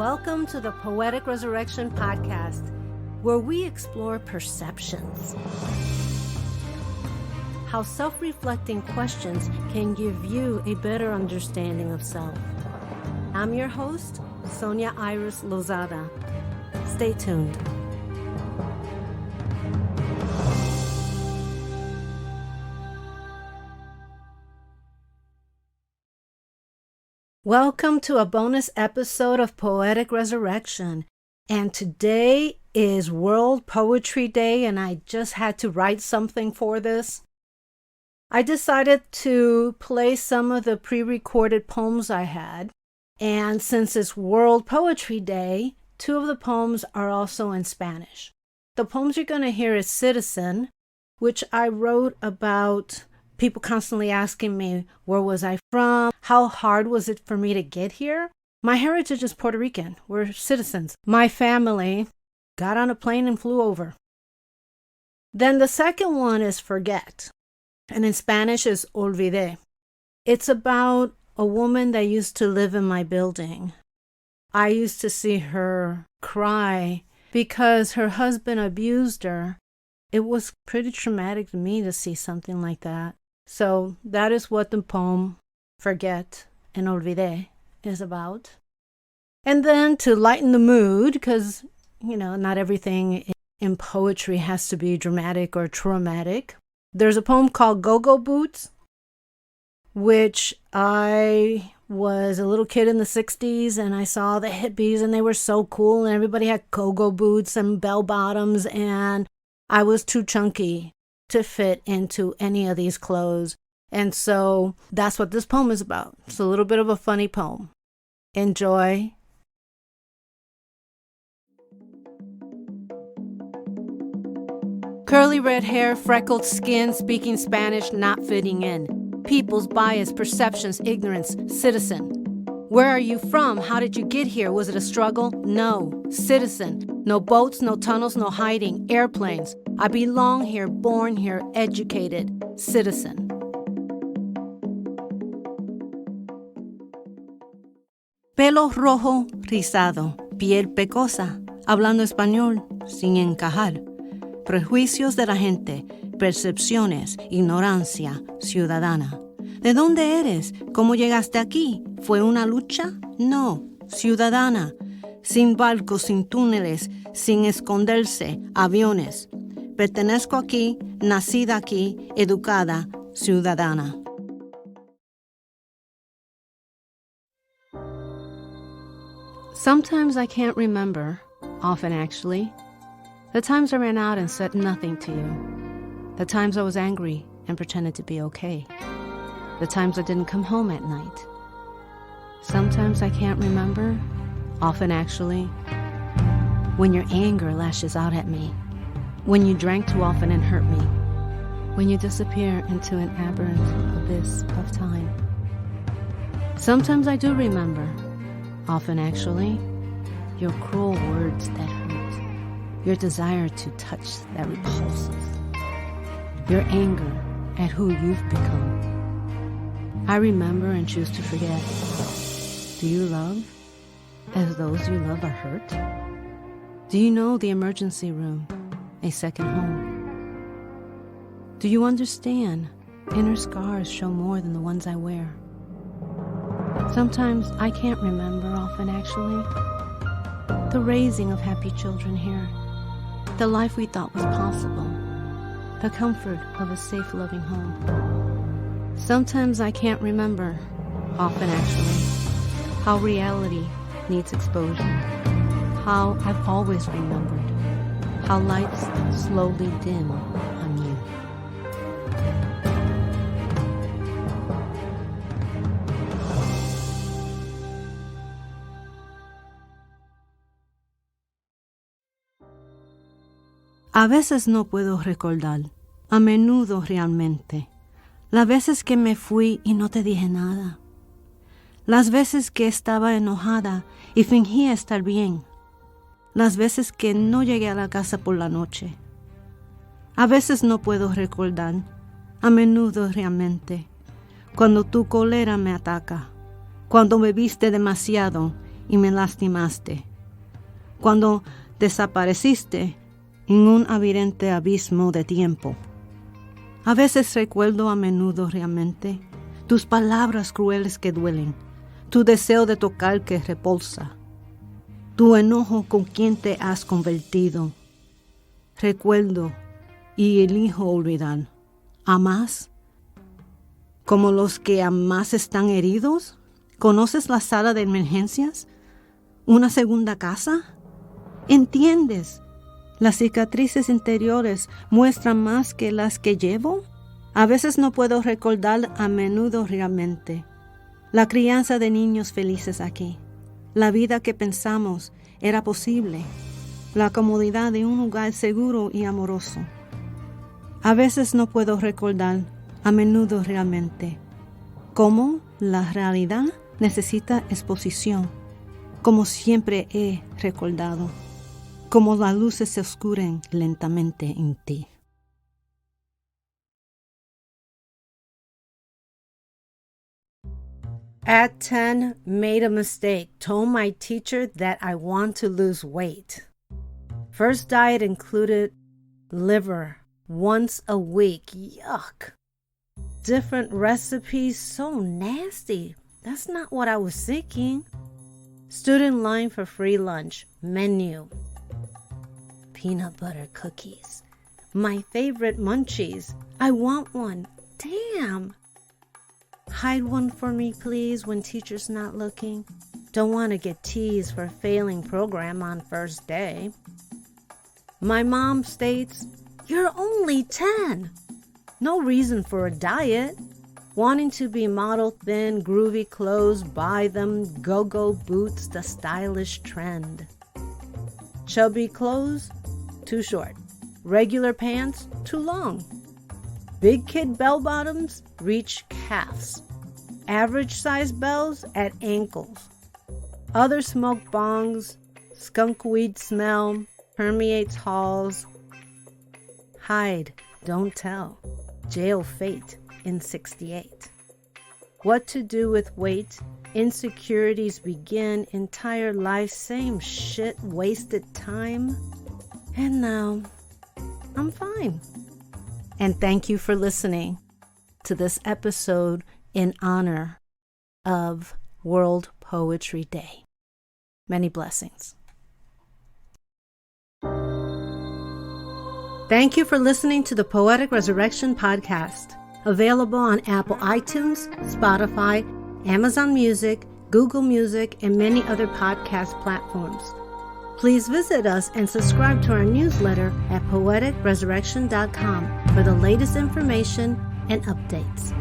Welcome to the Poetic Resurrection Podcast, where we explore perceptions. How self-reflecting questions can give you a better understanding of self. I'm your host, Sonia Iris Lozada. Stay tuned. Welcome to a bonus episode of Poetic Resurrection. And today is World Poetry Day, and I just had to write something for this. I decided to play some of the pre-recorded poems I had. And since it's World Poetry Day, two of the poems are also in Spanish. The poems you're going to hear is Citizen, which I wrote about people constantly asking me, where was I from? How hard was it for me to get here? My heritage is Puerto Rican. We're citizens. My family got on a plane and flew over. Then the second one is Forget, and in Spanish is Ovide. It's about a woman that used to live in my building. I used to see her cry because her husband abused her. It was pretty traumatic to me to see something like that. So that is what the poem Forget and Olvidé is about. And then to lighten the mood, because, not everything in poetry has to be dramatic or traumatic, there's a poem called Go-Go Boots, which I was a little kid in the 60s and I saw the hippies and they were so cool and everybody had go-go boots and bell bottoms, and I was too chunky to fit into any of these clothes. And so that's what this poem is about. It's a little bit of a funny poem. Enjoy. Curly red hair, freckled skin, speaking Spanish, not fitting in. People's bias, perceptions, ignorance, citizen. Where are you from? How did you get here? Was it a struggle? No. Citizen. No boats, no tunnels, no hiding. Airplanes. I belong here, born here, educated. Citizen. Pelo rojo, rizado, piel pecosa, hablando español sin encajar. Prejuicios de la gente, percepciones, ignorancia ciudadana. ¿De dónde eres? ¿Cómo llegaste aquí? ¿Fue una lucha? No, ciudadana. Sin barcos, sin túneles, sin esconderse, aviones. Pertenezco aquí, nacida aquí, educada, ciudadana. Sometimes I can't remember, often actually, the times I ran out and said nothing to you. The times I was angry and pretended to be okay. The times I didn't come home at night. Sometimes I can't remember, often actually, when your anger lashes out at me, when you drank too often and hurt me, when you disappear into an aberrant abyss of time. Sometimes I do remember, often actually, your cruel words that hurt, your desire to touch that repulses, your anger at who you've become. I remember and choose to forget. Do you love as those you love are hurt? Do you know the emergency room, a second home? Do you understand inner scars show more than the ones I wear? Sometimes I can't remember, often actually, the raising of happy children here, the life we thought was possible, the comfort of a safe, loving home. Sometimes I can't remember, often actually, how reality needs exposure, how I've always remembered, how lights slowly dim on you. A veces no puedo recordar, a menudo realmente. Las veces que me fui y no te dije nada. Las veces que estaba enojada y fingía estar bien. Las veces que no llegué a la casa por la noche. A veces no puedo recordar, a menudo realmente. Cuando tu cólera me ataca. Cuando bebiste demasiado y me lastimaste. Cuando desapareciste en un aberrante abismo de tiempo. A veces recuerdo a menudo realmente tus palabras crueles que duelen, tu deseo de tocar que repulsa, tu enojo con quien te has convertido. Recuerdo y elijo olvidar. ¿Amas? ¿Como los que más están heridos? ¿Conoces la sala de emergencias? ¿Una segunda casa? ¿Entiendes? ¿Las cicatrices interiores muestran más que las que llevo? A veces no puedo recordar a menudo realmente. La crianza de niños felices aquí. La vida que pensamos era posible. La comodidad de un hogar seguro y amoroso. A veces no puedo recordar a menudo realmente cómo la realidad necesita exposición, como siempre he recordado, como las luces se oscuren lentamente en ti. At 10, made a mistake, told my teacher that I want to lose weight. First diet included liver once a week. Yuck. Different recipes, so nasty. That's not what I was thinking. Stood in line for free lunch. Menu. Peanut butter cookies. My favorite munchies. I want one. Damn. Hide one for me, please, when teacher's not looking. Don't want to get teased for failing program on first day. My mom states, "You're only 10. No reason for a diet. Wanting to be model thin, groovy clothes, buy them, go-go boots, the stylish trend. Chubby clothes, too short. Regular pants, too long. Big kid bell bottoms reach calves. Average size bells at ankles. Other smoke bongs, skunk weed smell, permeates halls. Hide, don't tell. Jail fate in 68. What to do with weight? Insecurities begin. Entire life, same shit, wasted time. And now, I'm fine. And thank you for listening to this episode in honor of World Poetry Day. Many blessings. Thank you for listening to the Poetic Resurrection podcast, available on Apple iTunes, Spotify, Amazon Music, Google Music, and many other podcast platforms. Please visit us and subscribe to our newsletter at poeticresurrection.com for the latest information and updates.